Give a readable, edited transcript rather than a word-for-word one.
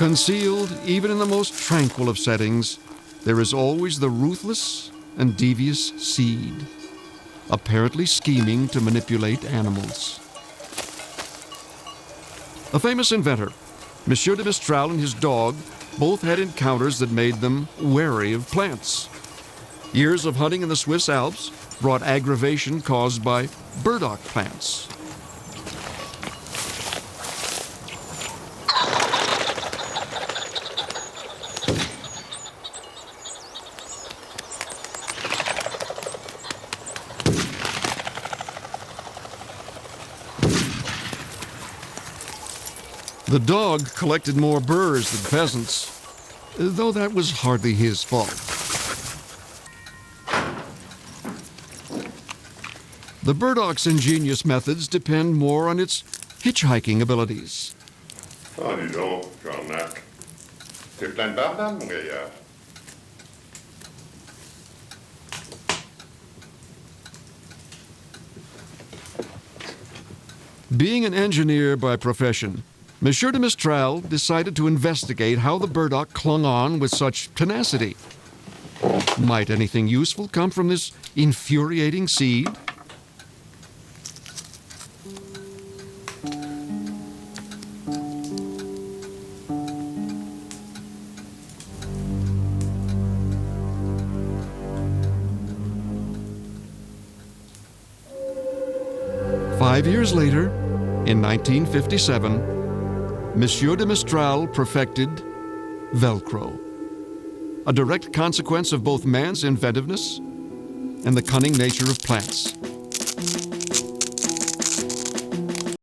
Concealed even in the most tranquil of settings, there is always the ruthless and devious seed, apparently scheming to manipulate animals. A famous inventor, Monsieur de Mistral and his dog both had encounters that made them wary of plants. Years of hunting in the Swiss Alps brought aggravation caused by burdock plants. The dog collected more burrs than pheasants, though that was hardly his fault. The burdock's ingenious methods depend more on its hitchhiking abilities. Ah, dis donc, Jean-Marc. T'es plein de bardane, mon gaillard. Being an engineer by profession, Monsieur de Mistral decided to investigate how the burdock clung on with such tenacity. Might anything useful come from this infuriating seed? Five years later, in 1957, Monsieur de Mistral perfected Velcro, a direct consequence of both man's inventiveness and the cunning nature of plants.